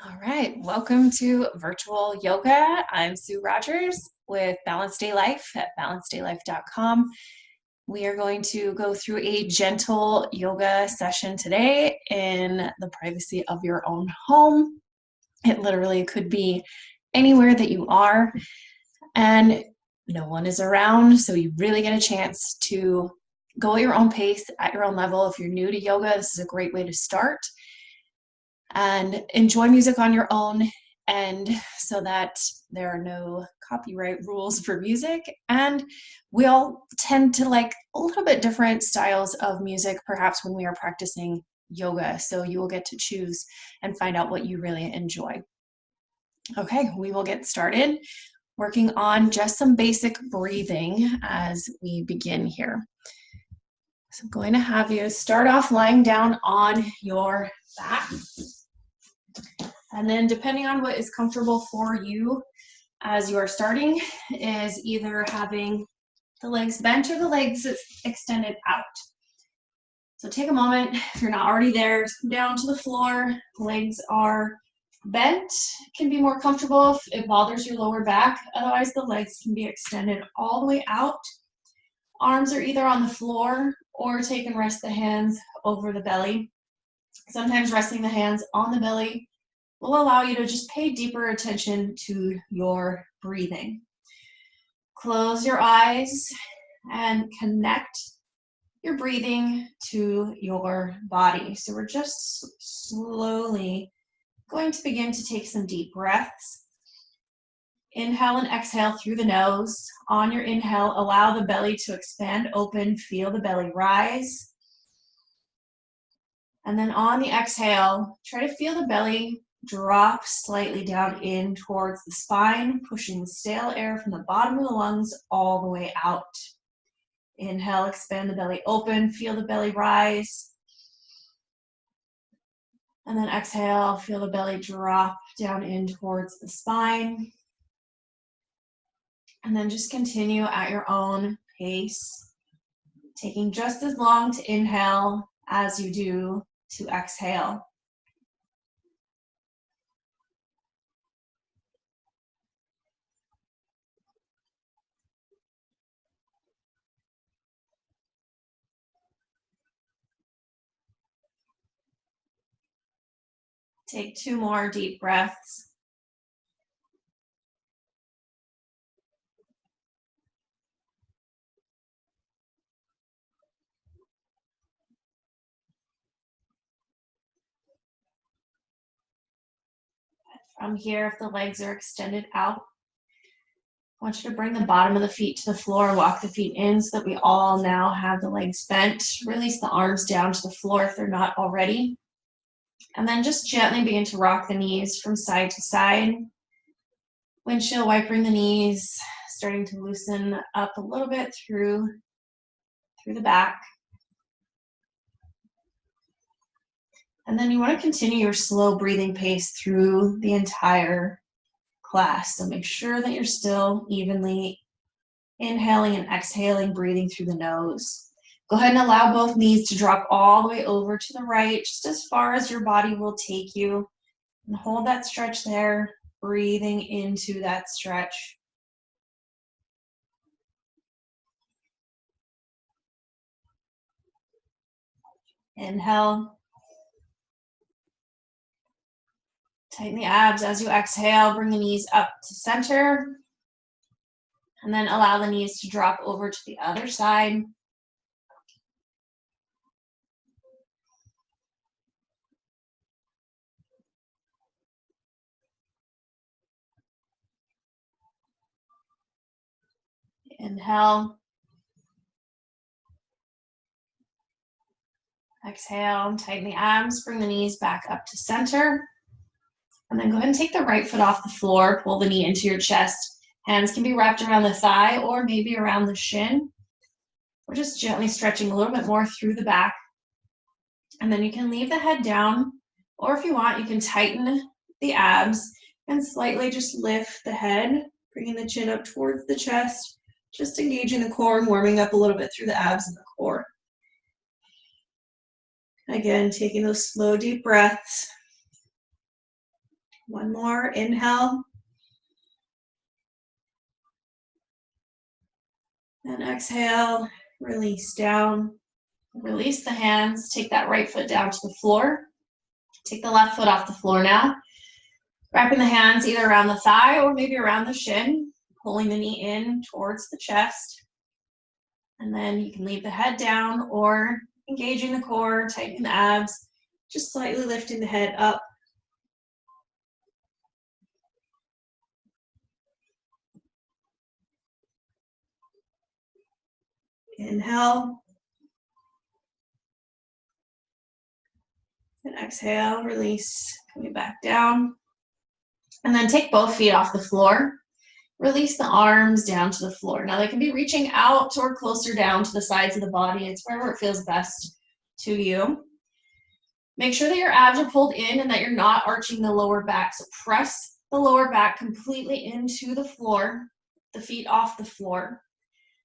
All right, welcome to virtual yoga. I'm Sue Rogers with Balanced Day Life at balancedaylife.com. We are going to go through a gentle yoga session today in the privacy of your own home. It literally could be anywhere that you are, and no one is around, so you really get a chance to go at your own pace, at your own level. If you're new to yoga, this is a great way to start. And enjoy music on your own, and so that there are no copyright rules for music. And we all tend to like a little bit different styles of music, perhaps when we are practicing yoga. So you will get to choose and find out what you really enjoy. Okay, we will get started working on just some basic breathing as we begin here. So I'm going to have you start off lying down on your back. And then depending on what is comfortable for you as you are starting is either having the legs bent or the legs extended out. So take a moment, if you're not already there, come down to the floor. Legs are bent, can be more comfortable if it bothers your lower back. Otherwise, the legs can be extended all the way out. Arms are either on the floor or take and rest the hands over the belly. Sometimes resting the hands on the belly will allow you to just pay deeper attention to your breathing. Close your eyes and connect your breathing to your body. So we're just slowly going to begin to take some deep breaths. Inhale and exhale through the nose. On your inhale, allow the belly to expand open. Feel the belly rise. And then on the exhale, try to feel the belly drop slightly down in towards the spine, pushing the stale air from the bottom of the lungs all the way out. Inhale, expand the belly open, feel the belly rise. And then exhale, feel the belly drop down in towards the spine. And then just continue at your own pace, taking just as long to inhale as you do to exhale. Take 2 more deep breaths. From here, if the legs are extended out, I want you to bring the bottom of the feet to the floor, walk the feet in so that we all now have the legs bent. Release the arms down to the floor if they're not already. And then just gently begin to rock the knees from side to side. Windshield wipering the knees, starting to loosen up a little bit through the back. And then you want to continue your slow breathing pace through the entire class. So make sure that you're still evenly inhaling and exhaling, breathing through the nose. Go ahead and allow both knees to drop all the way over to the right, just as far as your body will take you. And hold that stretch there, breathing into that stretch. Inhale. Tighten the abs as you exhale. Bring the knees up to center. And then allow the knees to drop over to the other side. Inhale. Exhale, tighten the abs, bring the knees back up to center. And then go ahead and take the right foot off the floor, pull the knee into your chest. Hands can be wrapped around the thigh or maybe around the shin. We're just gently stretching a little bit more through the back. And then you can leave the head down, or if you want, you can tighten the abs and slightly just lift the head, bringing the chin up towards the chest, just engaging the core and warming up a little bit through the abs and the core. Again, taking those slow, deep breaths. One more, inhale. And exhale, release down. Release the hands, take that right foot down to the floor. Take the left foot off the floor now. Wrapping the hands either around the thigh or maybe around the shin, pulling the knee in towards the chest. And then you can leave the head down or engaging the core, tightening the abs, just slightly lifting the head up. Inhale. And exhale, release, coming back down. And then take both feet off the floor. Release the arms down to the floor. Now they can be reaching out or closer down to the sides of the body. It's wherever it feels best to you. Make sure that your abs are pulled in and that you're not arching the lower back. So press the lower back completely into the floor, the feet off the floor.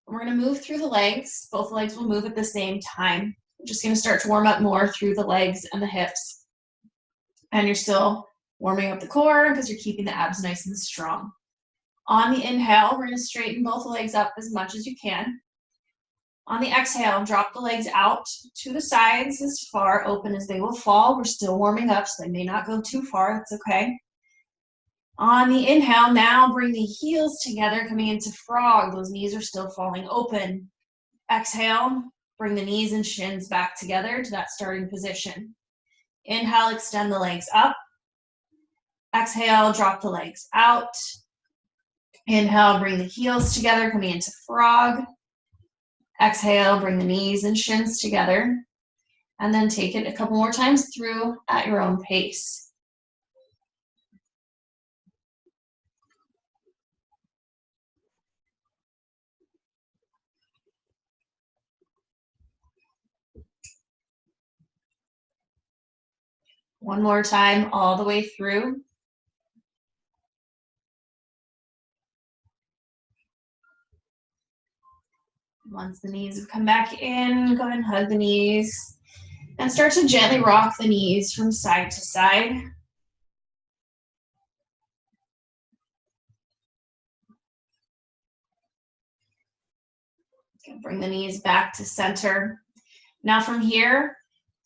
And we're going to move through the legs. Both legs will move at the same time. We're just going to start to warm up more through the legs and the hips. And you're still warming up the core because you're keeping the abs nice and strong. On the inhale, we're going to straighten both legs up as much as you can. On the exhale, drop the legs out to the sides as far open as they will fall. We're still warming up, so they may not go too far. That's okay. On the inhale, now bring the heels together, coming into frog. Those knees are still falling open. Exhale, bring the knees and shins back together to that starting position. Inhale, extend the legs up. Exhale, drop the legs out. Inhale, bring the heels together, coming into frog. Exhale, bring the knees and shins together. And then take it a couple more times through at your own pace. One more time, all the way through. Once the knees have come back in, go ahead and hug the knees. And start to gently rock the knees from side to side. Bring the knees back to center. Now from here,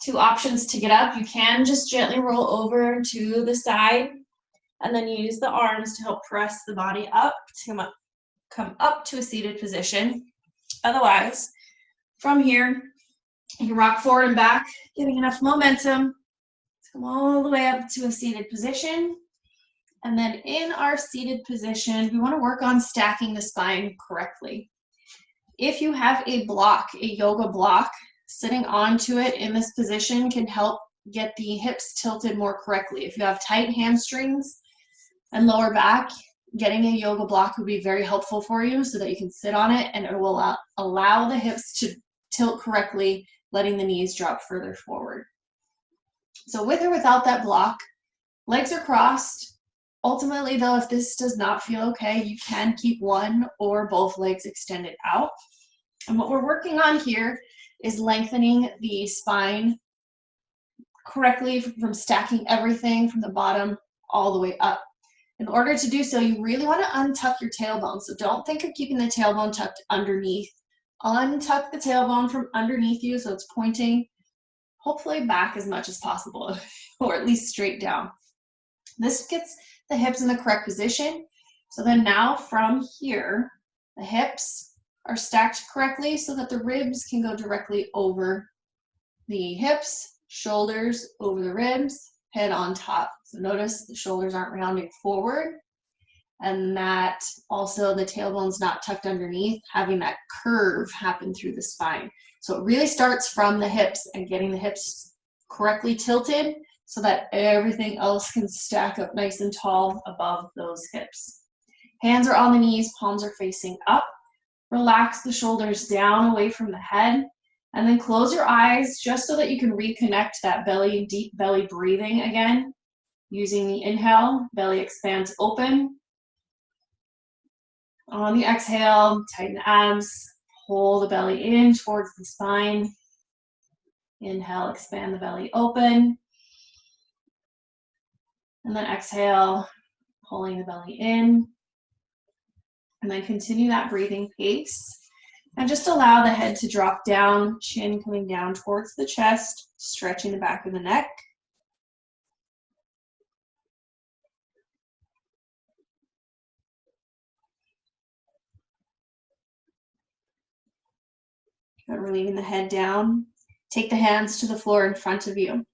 two options to get up. You can just gently roll over to the side and then use the arms to help press the body up to come up to a seated position. Otherwise, from here, you can rock forward and back, giving enough momentum to come all the way up to a seated position. And then in our seated position, we want to work on stacking the spine correctly. If you have a block, a yoga block, sitting onto it in this position can help get the hips tilted more correctly. If you have tight hamstrings and lower back, getting a yoga block would be very helpful for you so that you can sit on it and it will allow the hips to tilt correctly, letting the knees drop further forward. So with or without that block, legs are crossed. Ultimately though, if this does not feel okay, you can keep one or both legs extended out. And what we're working on here is lengthening the spine correctly from stacking everything from the bottom all the way up. In order to do so, you really want to untuck your tailbone. So don't think of keeping the tailbone tucked underneath. Untuck the tailbone from underneath you so it's pointing hopefully back as much as possible, or at least straight down. This gets the hips in the correct position. So then now from here, the hips are stacked correctly so that the ribs can go directly over the hips, shoulders over the ribs, head on top. So notice the shoulders aren't rounding forward, and that also the tailbone's not tucked underneath, having that curve happen through the spine. So it really starts from the hips and getting the hips correctly tilted so that everything else can stack up nice and tall above those hips. Hands are on the knees, palms are facing up. Relax the shoulders down away from the head, and then close your eyes just so that you can reconnect that belly, deep belly breathing again. Using the inhale, belly expands open. On the exhale, tighten the abs, pull the belly in towards the spine. Inhale, expand the belly open. And then exhale, pulling the belly in. And then continue that breathing pace. And just allow the head to drop down, chin coming down towards the chest, stretching the back of the neck. Good, relieving the head down. Take the hands to the floor in front of you.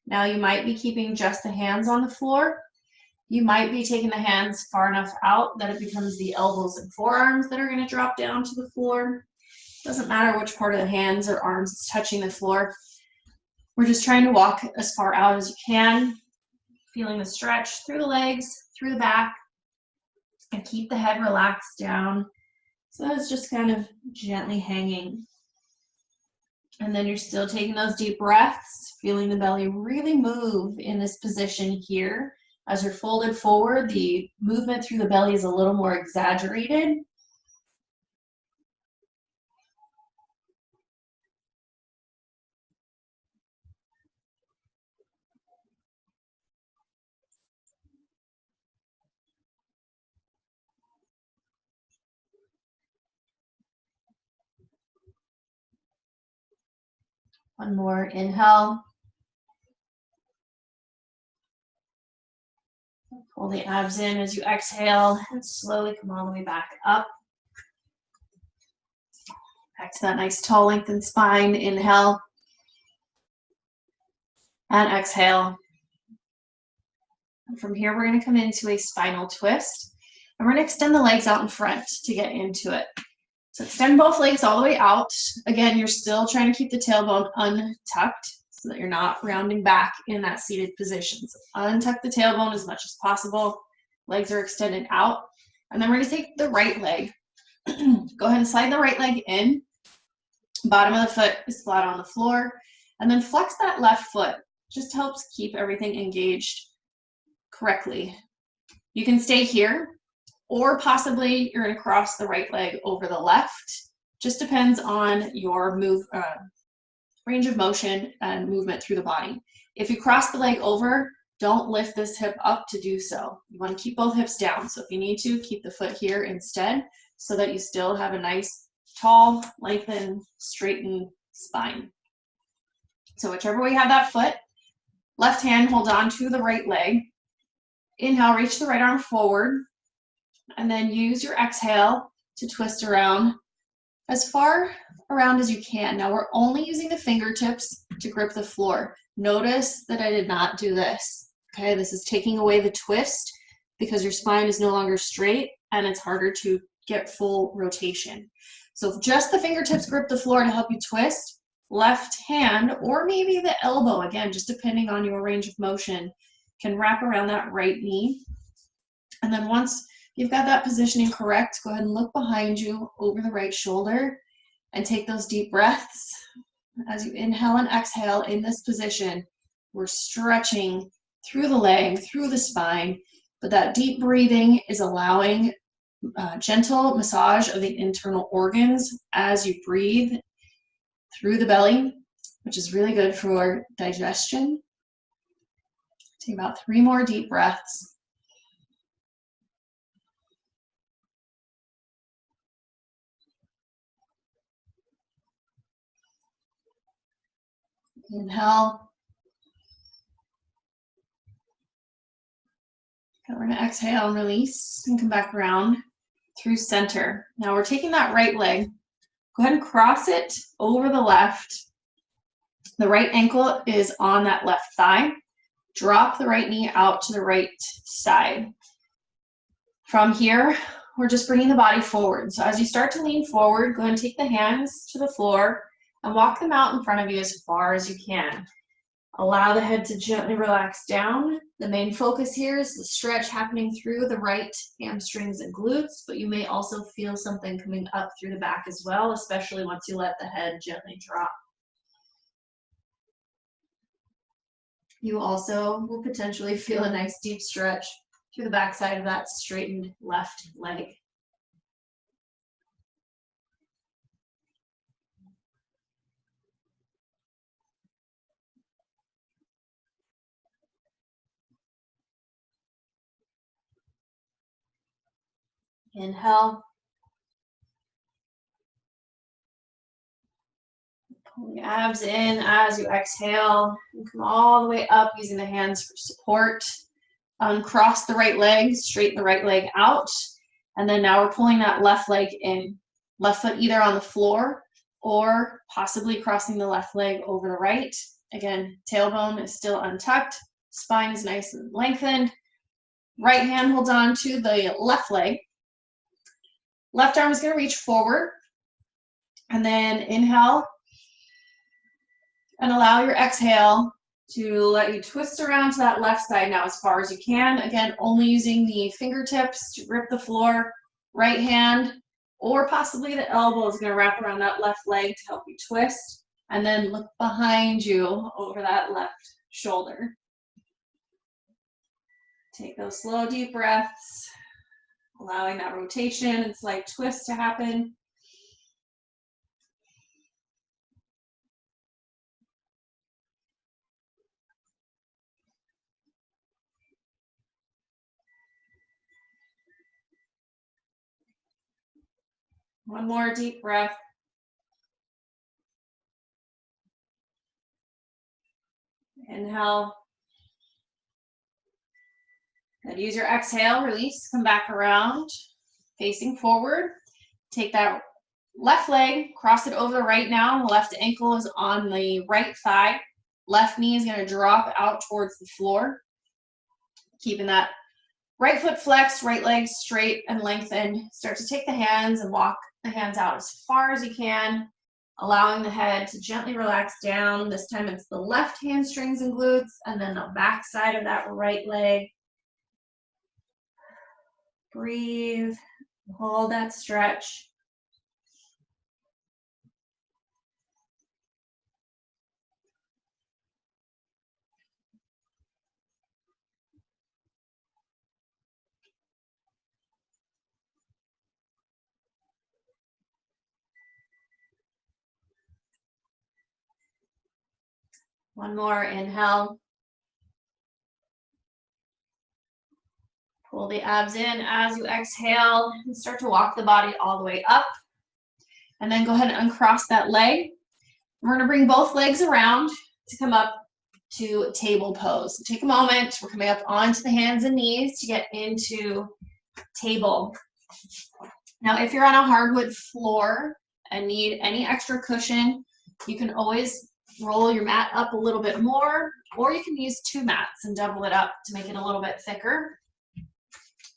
Now you might be keeping just the hands on the floor. You might be taking the hands far enough out that it becomes the elbows and forearms that are going to drop down to the floor. Doesn't matter which part of the hands or arms is touching the floor. We're just trying to walk as far out as you can, feeling the stretch through the legs, through the back, and keep the head relaxed down. So it's just kind of gently hanging. And then you're still taking those deep breaths, feeling the belly really move in this position here. As you're folded forward, the movement through the belly is a little more exaggerated. One more inhale. Pull the abs in as you exhale and slowly come all the way back up. Back to that nice tall lengthened spine. Inhale and exhale. And from here, we're going to come into a spinal twist. And we're going to extend the legs out in front to get into it. So extend both legs all the way out. Again, you're still trying to keep the tailbone untucked so that you're not rounding back in that seated position. So untuck the tailbone as much as possible. Legs are extended out. And then we're going to take the right leg. Go ahead and slide the right leg in. Bottom of the foot is flat on the floor. And then flex that left foot. Just helps keep everything engaged correctly. You can stay here, or possibly you're going to cross the right leg over the left. Just depends on your range of motion and movement through the body. If you cross the leg over, don't lift this hip up to do so. You want to keep both hips down. So if you need to, keep the foot here instead so that you still have a nice, tall, lengthened, straightened spine. So whichever way you have that foot, left hand hold on to the right leg. Inhale, reach the right arm forward. And then use your exhale to twist around as far around as you can. Now we're only using the fingertips to grip the floor. Notice that I did not do this. Okay, this is taking away the twist because your spine is no longer straight and it's harder to get full rotation. So if just the fingertips grip the floor to help you twist, left hand or maybe the elbow, again, just depending on your range of motion, can wrap around that right knee. And then once you've got that positioning correct, go ahead and look behind you over the right shoulder and take those deep breaths. As you inhale and exhale in this position, we're stretching through the leg, through the spine, but that deep breathing is allowing gentle massage of the internal organs as you breathe through the belly, which is really good for digestion. Take about 3 more deep breaths. Inhale. Okay, we're going to exhale and release and come back around through center. Now we're taking that right leg. Go ahead and cross it over the left. The right ankle is on that left thigh. Drop the right knee out to the right side. From here, we're just bringing the body forward. So as you start to lean forward, go ahead and take the hands to the floor and walk them out in front of you as far as you can. Allow the head to gently relax down. The main focus here is the stretch happening through the right hamstrings and glutes, but you may also feel something coming up through the back as well, especially once you let the head gently drop. You also will potentially feel a nice deep stretch through the backside of that straightened left leg. Inhale. Pull the abs in as you exhale. And come all the way up using the hands for support. Uncross the right leg, straighten the right leg out. And then now we're pulling that left leg in. Left foot either on the floor or possibly crossing the left leg over the right. Again, tailbone is still untucked. Spine is nice and lengthened. Right hand holds on to the left leg. Left arm is going to reach forward. And then inhale. And allow your exhale to let you twist around to that left side now as far as you can. Again, only using the fingertips to grip the floor. Right hand or possibly the elbow is going to wrap around that left leg to help you twist. And then look behind you over that left shoulder. Take those slow, deep breaths, allowing that rotation and slight twist to happen. One more deep breath. Inhale. And use your exhale, release, come back around, facing forward. Take that left leg, cross it over the right now. The left ankle is on the right thigh. Left knee is going to drop out towards the floor. Keeping that right foot flexed, right leg straight and lengthened. Start to take the hands and walk the hands out as far as you can, allowing the head to gently relax down. This time it's the left hamstrings and glutes, and then the back side of that right leg. Breathe, hold that stretch. One more, inhale. Pull the abs in as you exhale and start to walk the body all the way up. And then go ahead and uncross that leg. We're gonna bring both legs around to come up to table pose. So take a moment, we're coming up onto the hands and knees to get into table. Now, if you're on a hardwood floor and need any extra cushion, you can always roll your mat up a little bit more, or you can use 2 mats and double it up to make it a little bit thicker.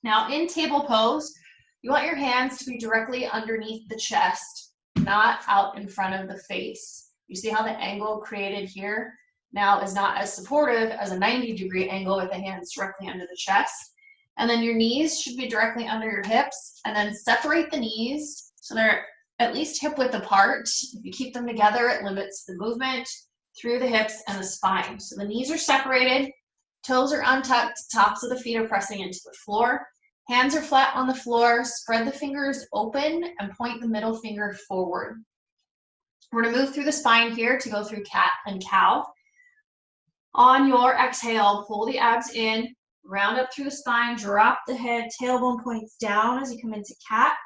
Now, in table pose, you want your hands to be directly underneath the chest, not out in front of the face. You see how the angle created here now is not as supportive as a 90-degree angle with the hands directly under the chest. And then your knees should be directly under your hips, and then separate the knees so they're at least hip width apart. If you keep them together, it limits the movement through the hips and the spine. So the knees are separated, toes are untucked, tops of the feet are pressing into the floor. Hands are flat on the floor, spread the fingers open and point the middle finger forward. We're gonna move through the spine here to go through cat and cow. On your exhale, pull the abs in, round up through the spine, drop the head, tailbone points down as you come into cat.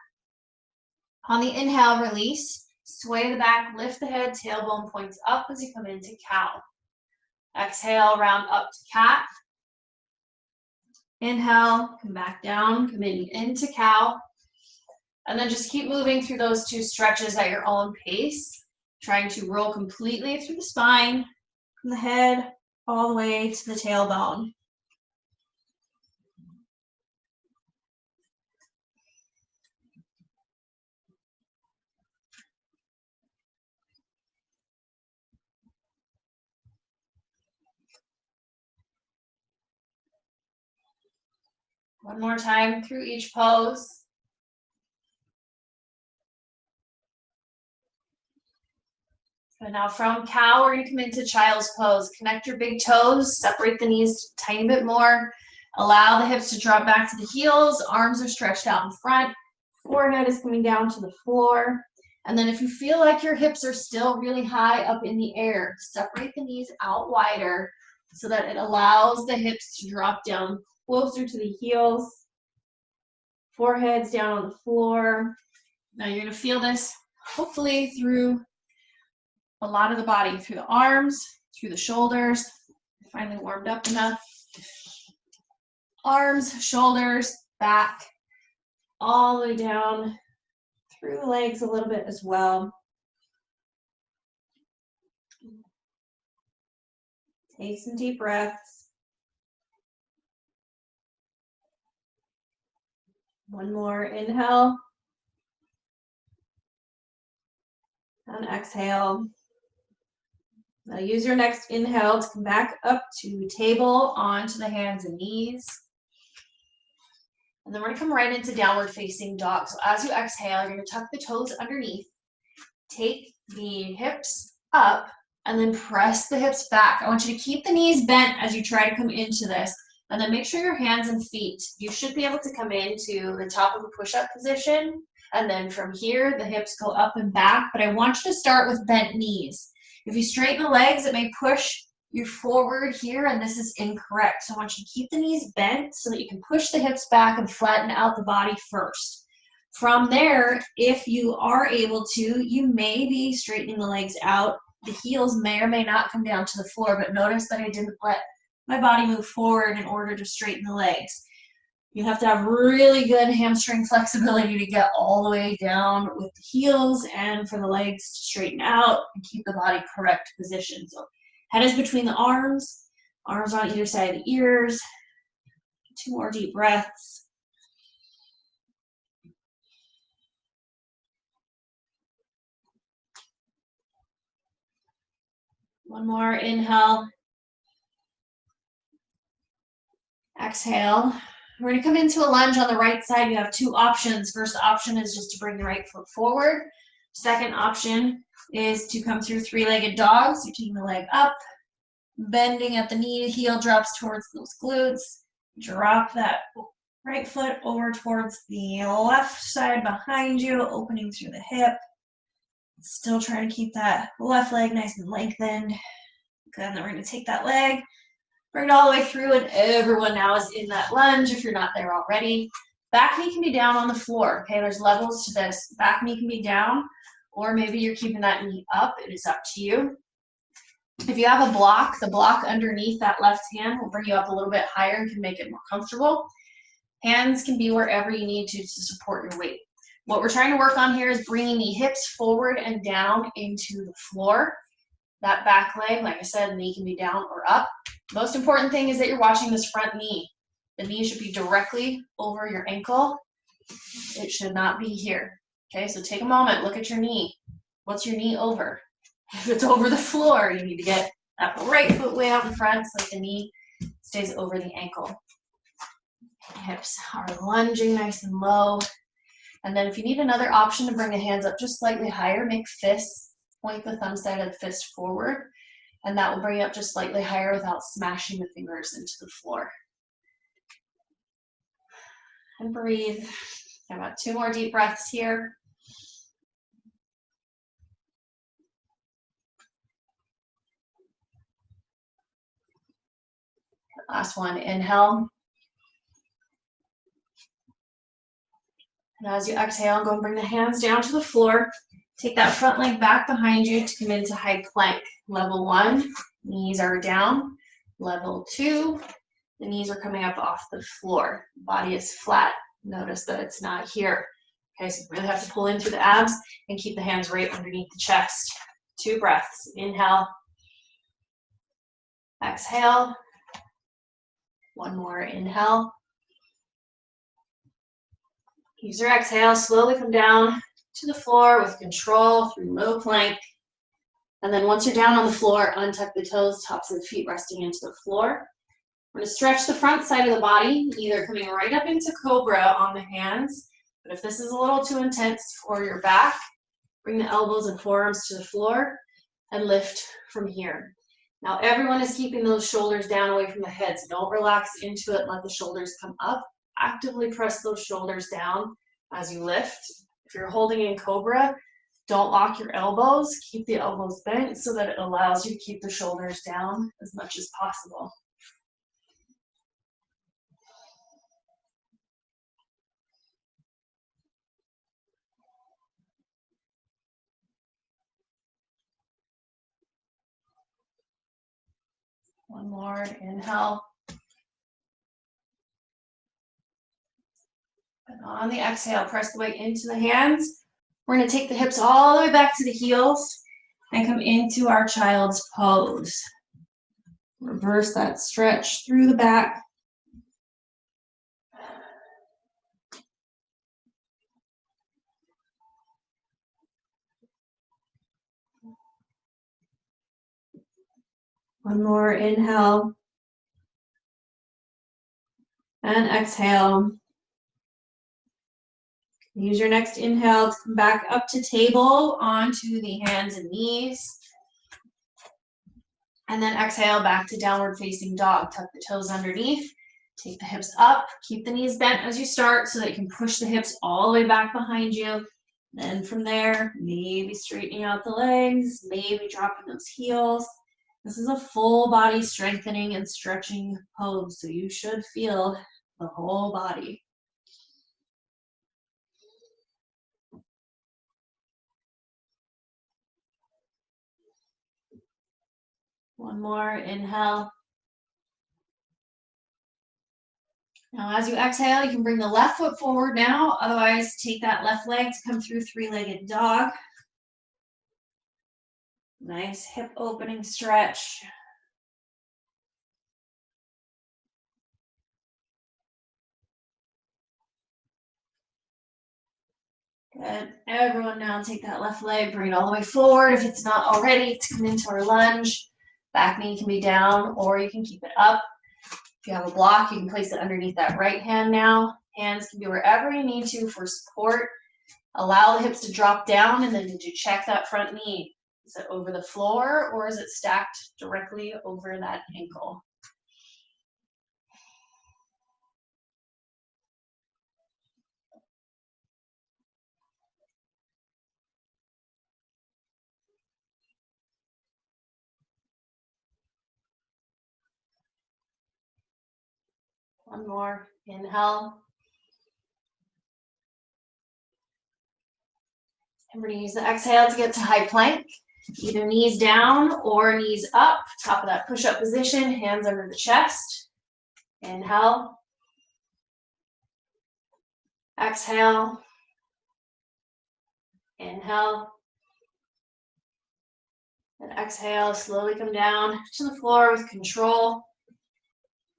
On the inhale, release, sway the back, lift the head, tailbone points up as you come into cow. Exhale, round up to cat. Inhale, come back down, coming into cow. And then just keep moving through those 2 stretches at your own pace, trying to roll completely through the spine, from the head all the way to the tailbone. One more time through each pose. And now from cow, we're going to come into child's pose. Connect your big toes, separate the knees a tiny bit more. Allow the hips to drop back to the heels. Arms are stretched out in front. Forehead is coming down to the floor. And then if you feel like your hips are still really high up in the air, separate the knees out wider so that it allows the hips to drop down closer to the heels. Forehead's down on the floor. Now you're going to feel this hopefully through a lot of the body, through the arms, through the shoulders. Finally warmed up enough. Arms, shoulders, back, all the way down through the legs a little bit as well. Take some deep breaths. One more inhale. And exhale. Now use your next inhale to come back up to table onto the hands and knees. And then we're going to come right into downward facing dog. So as you exhale, you're going to tuck the toes underneath. Take the hips up and then press the hips back. I want you to keep the knees bent as you try to come into this. And then make sure your hands and feet, you should be able to come into the top of a push-up position. And then from here, the hips go up and back. But I want you to start with bent knees. If you straighten the legs, it may push you forward here, and this is incorrect. So I want you to keep the knees bent so that you can push the hips back and flatten out the body first. From there, if you are able to, you may be straightening the legs out. The heels may or may not come down to the floor, but notice that I didn't let my body move forward in order to straighten the legs. You have to have really good hamstring flexibility to get all the way down with the heels and for the legs to straighten out and keep the body correct position. So head is between the arms on either side of the ears. 2 more deep breaths. One more inhale. Exhale. We're going to come into a lunge on the right side. You have 2 options. First option is just to bring the right foot forward. Second option is to come through 3-legged dogs. You're taking the leg up, bending at the knee, heel drops towards those glutes. Drop that right foot over towards the left side behind you, opening through the hip. Still trying to keep that left leg nice and lengthened. Good, and then we're going to take that leg, bring it all the way through, and everyone now is in that lunge if you're not there already. Back knee can be down on the floor, okay? There's levels to this. Back knee can be down, or maybe you're keeping that knee up. It is up to you. If you have a block, the block underneath that left hand will bring you up a little bit higher and can make it more comfortable. Hands can be wherever you need to support your weight. What we're trying to work on here is bringing the hips forward and down into the floor. That back leg, like I said, the knee can be down or up. Most important thing is that you're watching this front knee. The knee should be directly over your ankle. It should not be here. Okay, so take a moment, look at your knee. What's your knee over? If it's over the floor, you need to get that right foot way out in front so that the knee stays over the ankle. Hips are lunging nice and low. And then if you need another option to bring the hands up just slightly higher, make fists. Point the thumb side of the fist forward, and that will bring you up just slightly higher without smashing the fingers into the floor. And breathe. Got about 2 more deep breaths here. Last one, inhale. And as you exhale, go and bring the hands down to the floor. Take that front leg back behind you to come into high plank. Level 1, knees are down. Level 2, the knees are coming up off the floor. Body is flat. Notice that it's not here. Okay, so you really have to pull in through the abs and keep the hands right underneath the chest. 2 breaths. Inhale. Exhale. One more. Inhale. Use your exhale. Slowly come down to the floor with control through low plank. And then once you're down on the floor, untuck the toes, tops of the feet resting into the floor. We're going to stretch the front side of the body, either coming right up into cobra on the hands, but if this is a little too intense for your back, bring the elbows and forearms to the floor and lift from here. Now everyone is keeping those shoulders down away from the head, so don't relax into it, let the shoulders come up. Actively press those shoulders down as you lift. If you're holding in cobra, don't lock your elbows. Keep the elbows bent so that it allows you to keep the shoulders down as much as possible. One more, inhale. And on the exhale, press the weight into the hands. We're going to take the hips all the way back to the heels and come into our child's pose. Reverse that stretch through the back. One more, inhale. And exhale. Use your next inhale to come back up to table onto the hands and knees. And then exhale back to downward facing dog. Tuck the toes underneath. Take the hips up. Keep the knees bent as you start so that you can push the hips all the way back behind you. Then from there, maybe straightening out the legs, maybe dropping those heels. This is a full body strengthening and stretching pose, so you should feel the whole body. One more, inhale. Now as you exhale, you can bring the left foot forward now. Otherwise, take that left leg to come through three-legged dog. Nice hip opening stretch. Good. Everyone now take that left leg, bring it all the way forward if it's not already, to come into our lunge. Back knee can be down or you can keep it up. If you have a block, you can place it underneath that right hand now. Hands can be wherever you need to for support. Allow the hips to drop down, and then did you check that front knee? Is it over the floor or is it stacked directly over that ankle? One more, inhale. And we're going to use the exhale to get to high plank. Either knees down or knees up. Top of that push-up position, hands under the chest. Inhale. Exhale. Inhale. And exhale, slowly come down to the floor with control.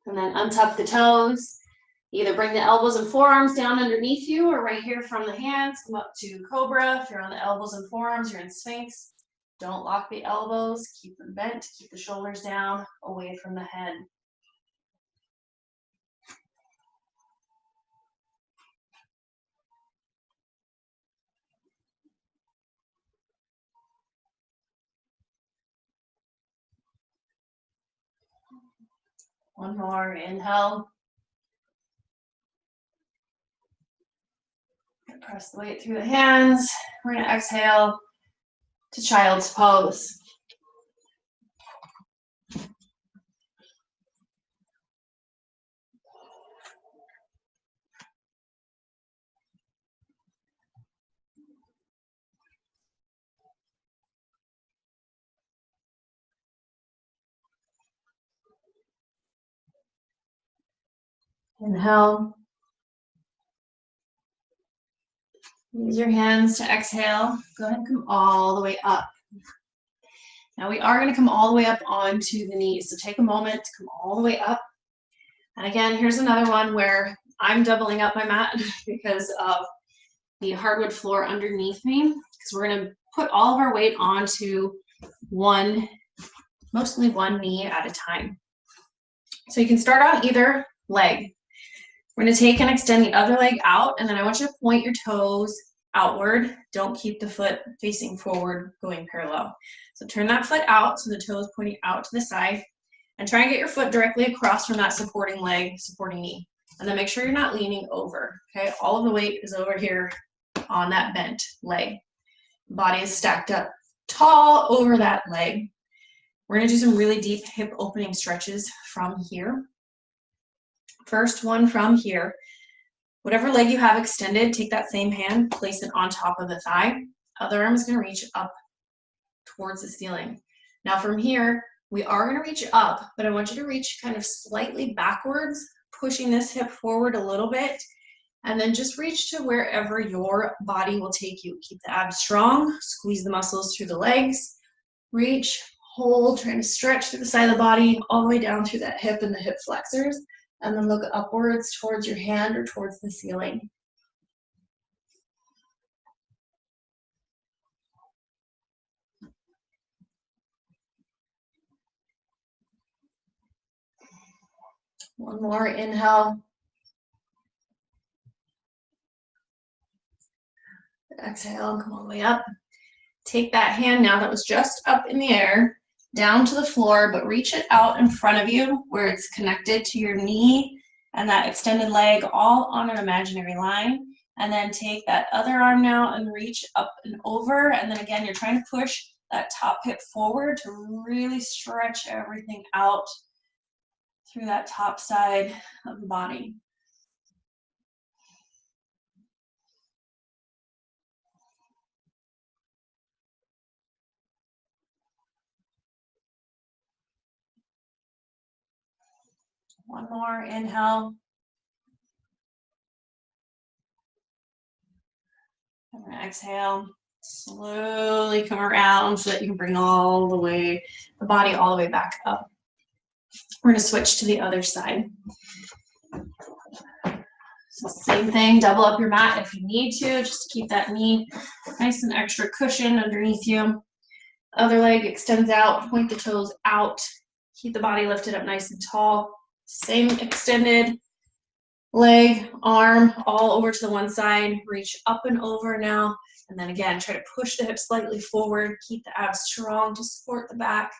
And then untuck the toes. Either bring the elbows and forearms down underneath you or right here from the hands, come up to cobra. If you're on the elbows and forearms, you're in sphinx. Don't lock the elbows, keep them bent, keep the shoulders down, away from the head. One more, inhale. Press the weight through the hands. We're going to exhale to child's pose. Inhale. Use your hands to exhale. Go ahead and come all the way up. Now we are going to come all the way up onto the knees. So take a moment to come all the way up. And again, here's another one where I'm doubling up my mat because of the hardwood floor underneath me. Because we're going to put all of our weight onto mostly one knee at a time. So you can start on either leg. We're going to take and extend the other leg out, and then I want you to point your toes outward. Don't keep the foot facing forward, going parallel. So turn that foot out so the toe is pointing out to the side, and try and get your foot directly across from that supporting leg, supporting knee. And then make sure you're not leaning over, okay? All of the weight is over here on that bent leg. Body is stacked up tall over that leg. We're going to do some really deep hip opening stretches from here. First one from here. Whatever leg you have extended, take that same hand, place it on top of the thigh. Other arm is going to reach up towards the ceiling. Now from here, We are going to reach up, but I want you to reach kind of slightly backwards, pushing this hip forward a little bit, and then just reach to wherever your body will take you. Keep the abs strong, squeeze the muscles through the legs, reach, hold, trying to stretch through the side of the body, all the way down through that hip and the hip flexors, and then look upwards towards your hand or towards the ceiling. One more, inhale. Exhale, come all the way up. Take that hand now that was just up in the air, down to the floor, but reach it out in front of you where it's connected to your knee and that extended leg, all on an imaginary line. And then take that other arm now and reach up and over. And then again, you're trying to push that top hip forward to really stretch everything out through that top side of the body. One more, inhale. And then exhale. Slowly come around so that you can bring the body all the way back up. We're going to switch to the other side. So same thing, double up your mat if you need to, just to keep that knee nice and extra cushion underneath you. Other leg extends out, point the toes out, keep the body lifted up nice and tall. Same extended leg, arm, all over to the one side, reach up and over now. And then again, try to push the hips slightly forward, keep the abs strong to support the back.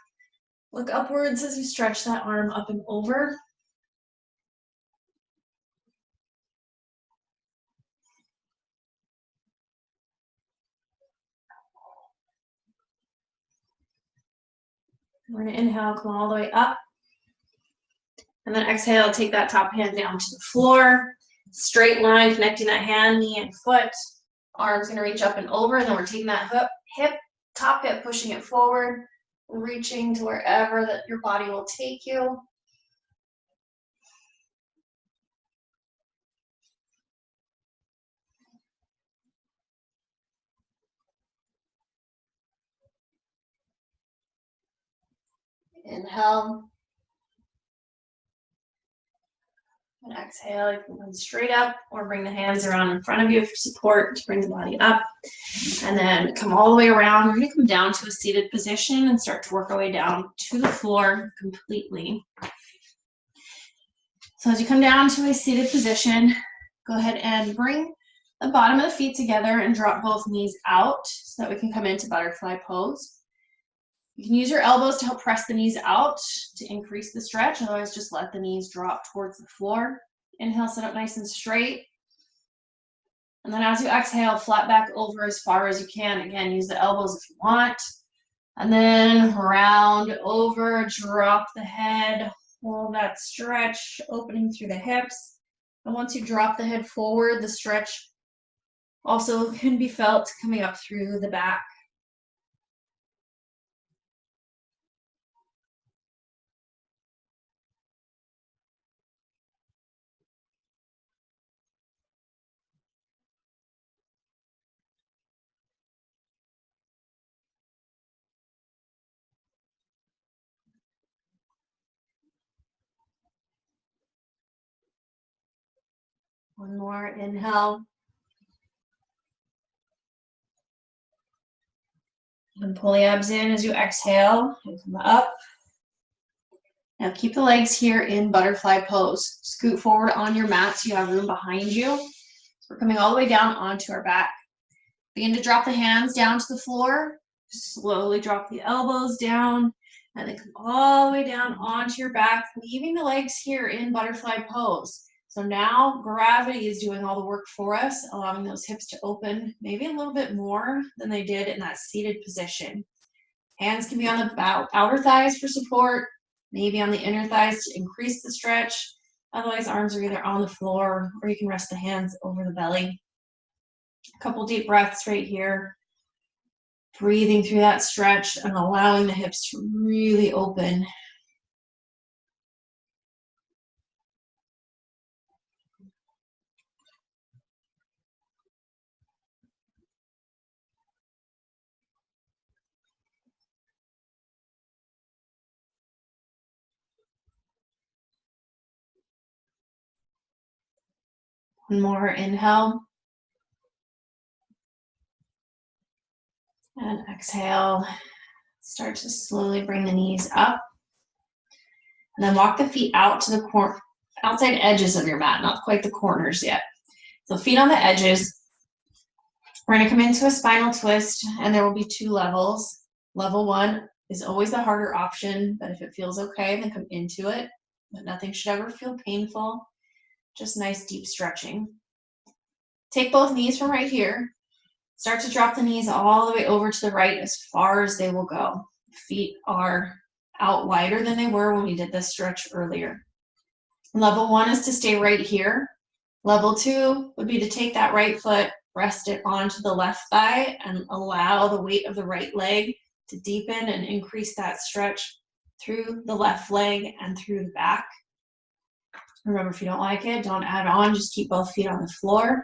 Look upwards as you stretch that arm up and over. We're going to inhale, come all the way up. And then exhale, take that top hand down to the floor. Straight line, connecting that hand, knee, and foot. Arms going to reach up and over. And then we're taking that hip, top hip, pushing it forward, reaching to wherever that your body will take you. Inhale. And exhale, you can come straight up or bring the hands around in front of you for support to bring the body up. And then come all the way around. We're going to come down to a seated position and start to work our way down to the floor completely. So as you come down to a seated position, go ahead and bring the bottom of the feet together and drop both knees out so that we can come into butterfly pose. You can use your elbows to help press the knees out to increase the stretch. Otherwise, just let the knees drop towards the floor. Inhale, sit up nice and straight. And then as you exhale, flat back over as far as you can. Again, use the elbows if you want. And then round over, drop the head, hold that stretch, opening through the hips. And once you drop the head forward, the stretch also can be felt coming up through the back. One more, inhale. And pull the abs in as you exhale and come up. Now keep the legs here in butterfly pose. Scoot forward on your mat so you have room behind you. So we're coming all the way down onto our back. Begin to drop the hands down to the floor. Slowly drop the elbows down and then come all the way down onto your back, leaving the legs here in butterfly pose. So now gravity is doing all the work for us, allowing those hips to open maybe a little bit more than they did in that seated position. Hands can be on the outer thighs for support, maybe on the inner thighs to increase the stretch. Otherwise, arms are either on the floor or you can rest the hands over the belly. A couple deep breaths right here. Breathing through that stretch and allowing the hips to really open. One more inhale. And exhale. Start to slowly bring the knees up. And then walk the feet out to the outside edges of your mat, not quite the corners yet. So feet on the edges. We're going to come into a spinal twist, and there will be 2 levels. Level 1 is always the harder option, but if it feels okay, then come into it. But nothing should ever feel painful. Just nice deep stretching. Take both knees from right here. Start to drop the knees all the way over to the right as far as they will go. Feet are out wider than they were when we did this stretch earlier. Level 1 is to stay right here. Level 2 would be to take that right foot, rest it onto the left thigh, and allow the weight of the right leg to deepen and increase that stretch through the left leg and through the back. Remember, if you don't like it, don't add on, just keep both feet on the floor.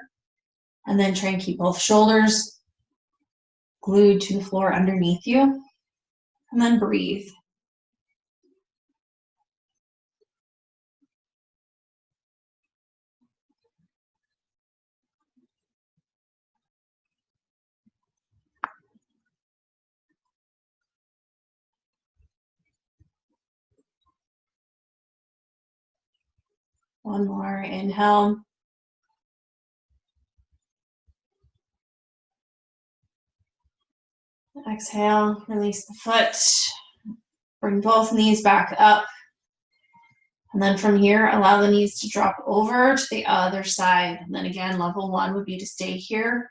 And then try and keep both shoulders glued to the floor underneath you. And then breathe. One more inhale. Exhale, release the foot. Bring both knees back up. And then from here, allow the knees to drop over to the other side. And then again, level 1 would be to stay here.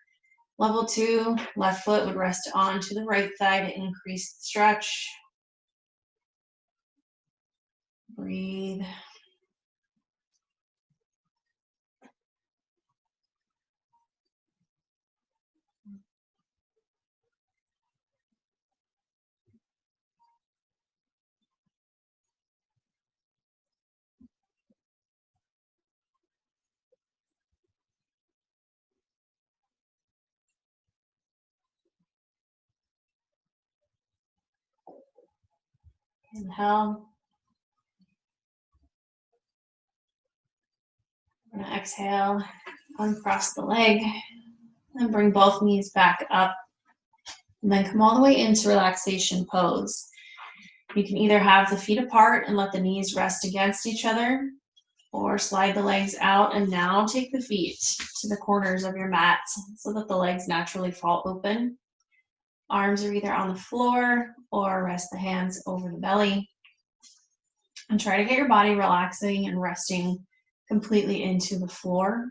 Level 2, left foot would rest onto the right thigh to increase the stretch. Breathe. Inhale. And exhale, uncross the leg, and bring both knees back up. And then come all the way into relaxation pose. You can either have the feet apart and let the knees rest against each other, or slide the legs out and now take the feet to the corners of your mat so that the legs naturally fall open. Arms are either on the floor or rest the hands over the belly. And try to get your body relaxing and resting completely into the floor.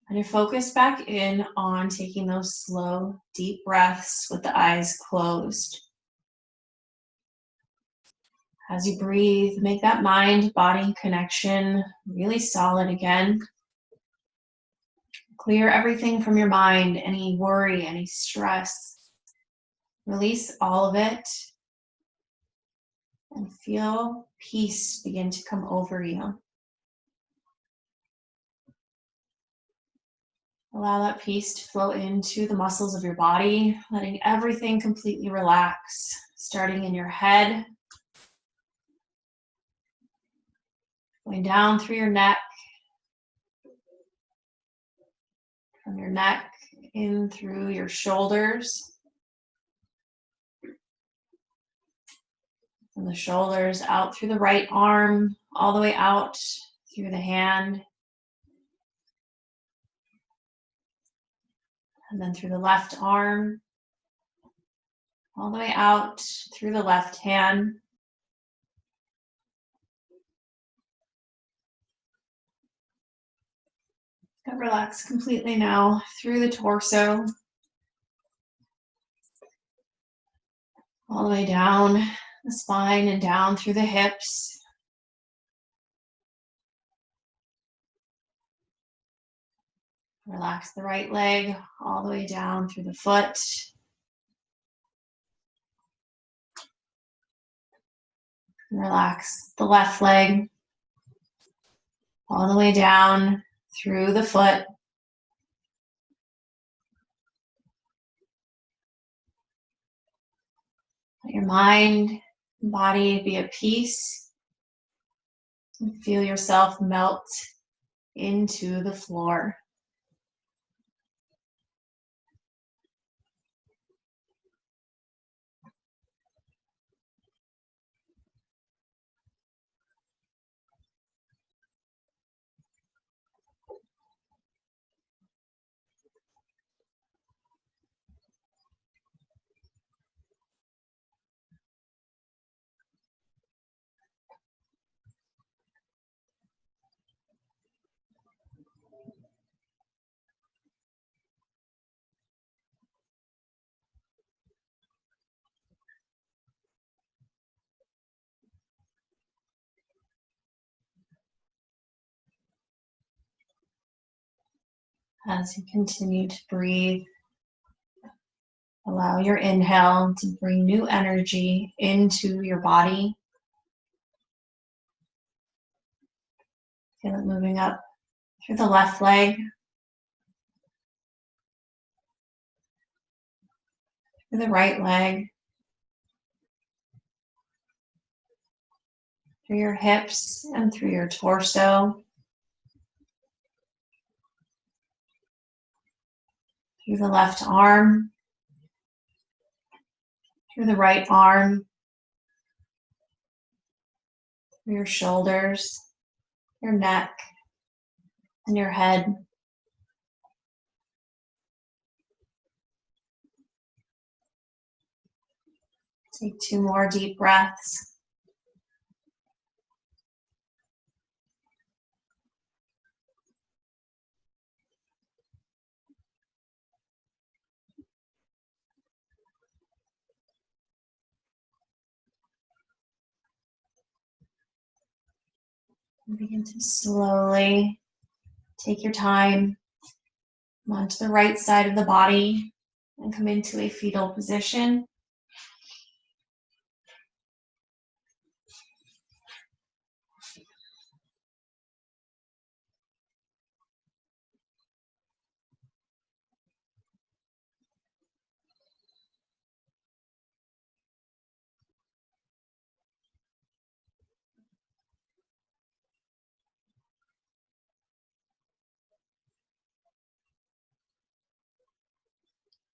And you're focused back in on taking those slow, deep breaths with the eyes closed. As you breathe, make that mind-body connection really solid again. Clear everything from your mind, any worry, any stress. Release all of it. And feel peace begin to come over you. Allow that peace to flow into the muscles of your body, letting everything completely relax, starting in your head, going down through your neck, from your neck in through your shoulders, from the shoulders out through the right arm, all the way out through the hand, and then through the left arm, all the way out through the left hand. And relax completely now through the torso, all the way down the spine and down through the hips. Relax the right leg all the way down through the foot. Relax the left leg all the way down through the foot. Let your mind and body be at peace. And feel yourself melt into the floor. As you continue to breathe, allow your inhale to bring new energy into your body. Feel it moving up through the left leg, through the right leg, through your hips and through your torso, through the left arm, through the right arm, through your shoulders, your neck, and your head. Take 2 more deep breaths. And begin to slowly take your time, come onto the right side of the body, and come into a fetal position.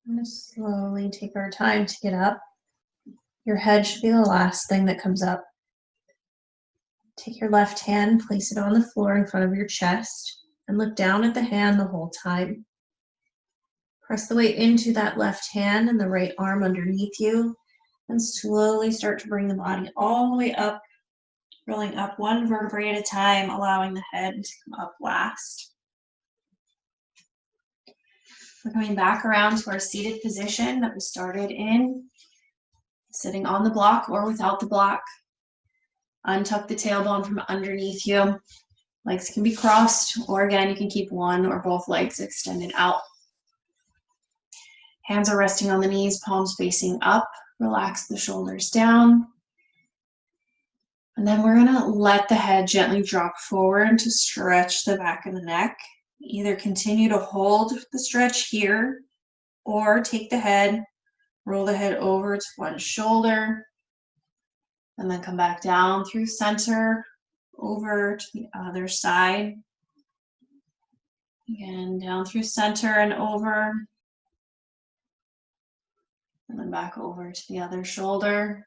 I'm going to slowly take our time to get up. Your head should be the last thing that comes up. Take your left hand, place it on the floor in front of your chest, and look down at the hand the whole time. Press the weight into that left hand and the right arm underneath you, and slowly start to bring the body all the way up, rolling up 1 vertebrae at a time, allowing the head to come up last. We're coming back around to our seated position that we started in, sitting on the block or without the block. Untuck the tailbone from underneath you. Legs can be crossed, or again, you can keep one or both legs extended out. Hands are resting on the knees, palms facing up. Relax the shoulders down. And then we're going to let the head gently drop forward to stretch the back of the neck. Either continue to hold the stretch here, or take the head, roll the head over to one shoulder, and then come back down through center, over to the other side. Again, down through center and over, and then back over to the other shoulder.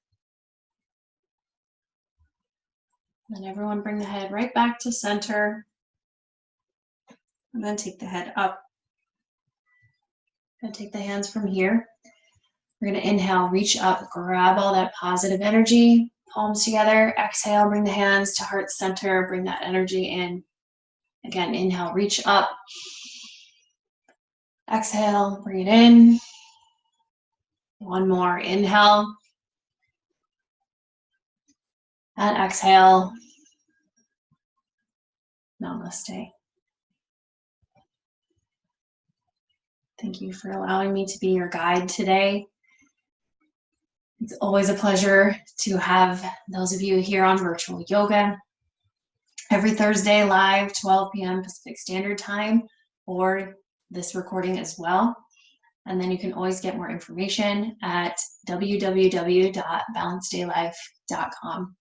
And then everyone bring the head right back to center, and then take the head up. And take the hands from here. We're going to inhale, reach up, grab all that positive energy, palms together. Exhale, bring the hands to heart center, bring that energy in. Again, inhale, reach up. Exhale, bring it in. One more, inhale. And exhale. Namaste. Thank you for allowing me to be your guide today. It's always a pleasure to have those of you here on virtual yoga. Every Thursday live, 12 p.m. Pacific Standard Time, or this recording as well. And then you can always get more information at www.balancedaylife.com.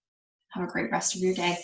Have a great rest of your day.